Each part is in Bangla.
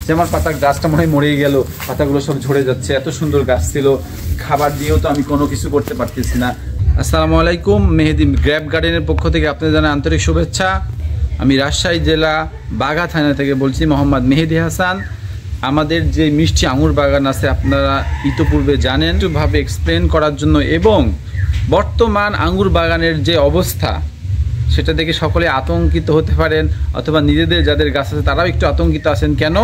যে আমার পাতার গাছটা মনে হয় মরেই গেল, পাতাগুলো সব ঝরে যাচ্ছে, এত সুন্দর গাছ ছিল, খাবার দিয়েও তো আমি কোনো কিছু করতে পারতেছি না। আসসালামু আলাইকুম, মেহেদি গ্র্যাপ গার্ডেনের পক্ষ থেকে আপনাদের জানাই আন্তরিক শুভেচ্ছা। আমি রাজশাহী জেলা বাঘা থানা থেকে বলছি, মোহাম্মদ মেহেদি হাসান। আমাদের যে মিষ্টি আঙুর বাগান আছে আপনারা ইতোপূর্বে জানেন, একটুভাবে এক্সপ্লেন করার জন্য এবং বর্তমান আঙুর বাগানের যে অবস্থা সেটা দেখে সকলে আতঙ্কিত হতে পারেন, অথবা নিজেদের যাদের গাছ আছে তারাও একটু আতঙ্কিত আছেন। কেন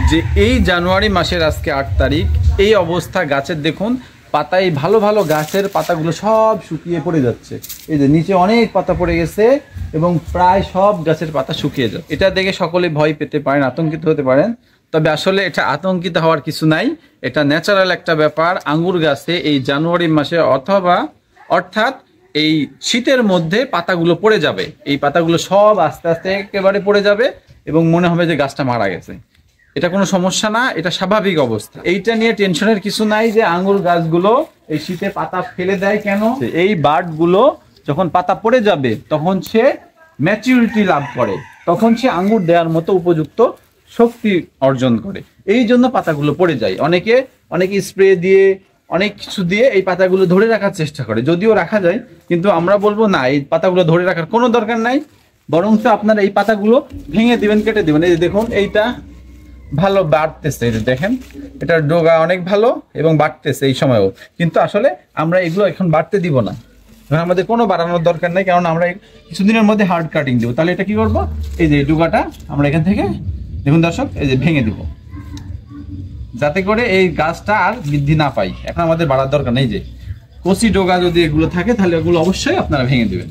যে এই জানুয়ারি মাসের আজকে 8 তারিখ, এই অবস্থা গাছের দেখুন, পাতায় ভালো ভালো গাছের পাতাগুলো সব শুকিয়ে পড়ে যাচ্ছে। এই যে নিচে অনেক পাতা পড়ে গেছে এবং প্রায় সব গাছের পাতা শুকিয়ে যাচ্ছে। এটা দেখে সকলে ভয় পেতে পারেন, আতঙ্কিত হতে পারেন, তবে আসলে এটা আতঙ্কিত হওয়ার কিছু নাই। এটা ন্যাচারাল একটা ব্যাপার। আঙ্গুর গাছে এই জানুয়ারি মাসে অর্থাৎ এই শীতের মধ্যে পাতাগুলো পড়ে যাবে, এই পাতাগুলো সব আস্তে আস্তে একেবারে পড়ে যাবে এবং মনে হবে যে গাছটা মারা গেছে। এটা কোনো সমস্যা না, এটা স্বাভাবিক অবস্থা। এইটা নিয়ে টেনশনের কিছু নাই যে আঙ্গুর গাছগুলো এই শীতে পাতা ফেলে দেয় কেন। এই বার্ডগুলো যখন পাতা পড়ে যাবে তখন সে ম্যাচুরিটি লাভ করে, তখন সে আঙ্গুর দেওয়ার মতো উপযুক্ত শক্তি অর্জন করে, এই জন্য পাতাগুলো পড়ে যায়। অনেকে স্প্রে দিয়ে অনেক কিছু দিয়ে এই পাতাগুলো ধরে রাখার চেষ্টা করে, যদিও রাখা যায়, কিন্তু আমরা বলবো না, এই পাতাগুলো ধরে রাখার কোনো দরকার নাই। বরঞ্চ আপনারা এই পাতাগুলো ভেঙে দিবেন, কেটে দিবেন। এই যে দেখুন, এইটা ভালো বাড়তেছে, এই যে দেখেন, এটার ডগা অনেক ভালো এবং বাড়তেছে এই সময়ও। কিন্তু আসলে আমরা এগুলো এখন বাড়তে দিব না, আমাদের কোনো বাড়ানোর দরকার নেই, কারণ আমরা কিছুদিনের মধ্যে হার্ড কাটিং দেবো। তাহলে এটা কি করবো, এই যে ডগাটা আমরা এখান থেকে দেখুন দর্শক, এই যে ভেঙে দিব, যাতে করে এই গাছটা আর বৃদ্ধি না পাই। এখন আমাদের বাড়ার দরকার নেই। যে কচি ডগা যদি এগুলো থাকে তাহলে এগুলো অবশ্যই আপনারা ভেঙে দেবেন,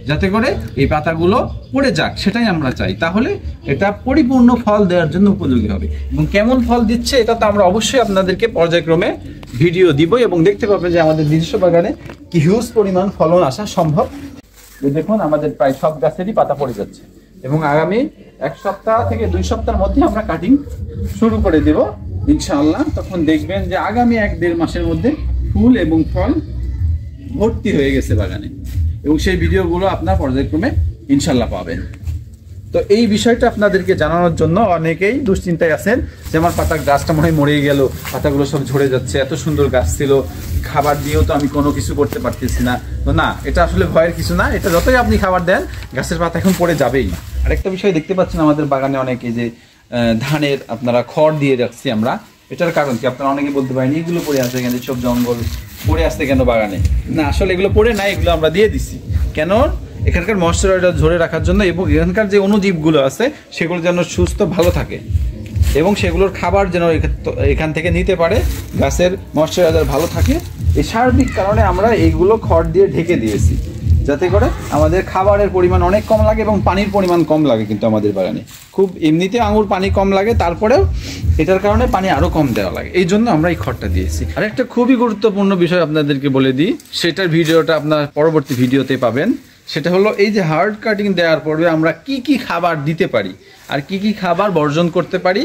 যাতে করে এই পাতাগুলো পড়ে যাক, সেটাই আমরা চাই। তাহলে এটা পরিপূর্ণ ফল দেওয়ার জন্য উপযোগী হবে। এবং কেমন ফল দিচ্ছে এটা তো আমরা অবশ্যই আপনাদেরকে পর্যায়ক্রমে ভিডিও দিব এবং দেখতে পাবেন যে আমাদের নিজস্ব বাগানে কি হিউজ পরিমাণ ফলন আসা সম্ভব। দেখুন, আমাদের প্রায় সব গাছেরই পাতা পড়ে যাচ্ছে এবং আগামী 1 সপ্তাহ থেকে 2 সপ্তাহের মধ্যে আমরা কাটিং শুরু করে দেব ইনশাআল্লাহ। তখন দেখবেন যে আগামী 1-1.5 মাসের মধ্যে ফুল এবং ফল ভর্তি হয়ে গেছে বাগানে, এবং সেই ভিডিওগুলো আপনার পর্যায়ক্রমে ইনশাআল্লাহ পাবেন। তো এই বিষয়টা আপনাদেরকে জানানোর জন্য অনেকেই দুশ্চিন্তায় আছেন যে আমার পাতার গাছটা মনে হয় মরেই গেল, পাতাগুলো সব ঝরে যাচ্ছে, এত সুন্দর গাছ ছিল, খাবার দিয়েও তো আমি কোনো কিছু করতে পারতেছি না। তো না, এটা আসলে ভয়ের কিছু না, এটা যতই আপনি খাবার দেন গাছের পাতা এখন পড়ে যাবেই। আরেকটা বিষয় দেখতে পাচ্ছেন আমাদের বাগানে অনেকে যে ধানের আপনারা খড় দিয়ে রাখছি আমরা, এটার কারণ কি আপনারা অনেকে বলতে পারেন এগুলো পড়ে আছে কেন, সব জঙ্গল পড়ে আসছে কেন বাগানে। না, আসলে এগুলো পড়ে নাই, এগুলো আমরা দিয়ে দিছি কেন, এখানকার ময়েশ্চারটা ধরে রাখার জন্য এবং এখানকার যে অণুজীবগুলো আছে সেগুলো যেন সুস্থ ভালো থাকে এবং সেগুলোর খাবার যেন এখান থেকে নিতে পারে, গাছের ময়েশ্চারাইজার ভালো থাকে। এই সার্বিক কারণে আমরা এইগুলো খড় দিয়ে ঢেকে দিয়েছি, যাতে করে আমাদের খাবারের পরিমাণ অনেক কম লাগে এবং পানির পরিমাণ কম লাগে। কিন্তু আমাদের বাগানে খুব এমনিতে আঙুর পানি কম লাগে, তারপরেও এটার কারণে পানি আরও কম দেওয়া লাগে, এই জন্য আমরা এই খড়টা দিয়েছি। আর একটা খুবই গুরুত্বপূর্ণ বিষয় আপনাদেরকে বলে দিই, সেটার ভিডিওটা আপনার পরবর্তী ভিডিওতে পাবেন। সেটা হলো এই যে হার্ড কাটিং দেওয়ার পরে আমরা কি কি খাবার দিতে পারি আর কি কি খাবার বর্জন করতে পারি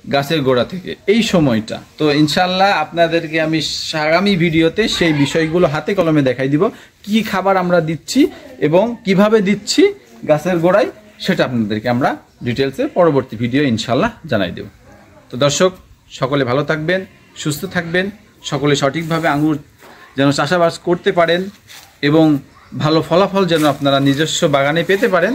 গাছের গোড়া থেকে এই সময়টা। তো ইনশাল্লাহ আপনাদেরকে আমি আগামী ভিডিওতে সেই বিষয়গুলো হাতে কলমে দেখাই দিব, কি খাবার আমরা দিচ্ছি এবং কিভাবে দিচ্ছি গাছের গোড়ায়, সেটা আপনাদেরকে আমরা ডিটেলসে পরবর্তী ভিডিও ইনশাল্লাহ জানাই দেব। তো দর্শক, সকলে ভালো থাকবেন, সুস্থ থাকবেন, সকলে সঠিকভাবে আঙ্গুর যেন চাষাবাস করতে পারেন এবং ভালো ফলাফল যেন আপনারা নিজস্ব বাগানে পেতে পারেন,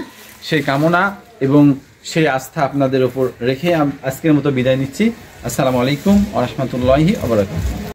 সেই কামনা এবং সেই আস্থা আপনাদের ওপর রেখে আজকের মতো বিদায় নিচ্ছি। আসসালামু আলাইকুম ওয়া রাহমাতুল্লাহি ওয়া বারাকাতুহু।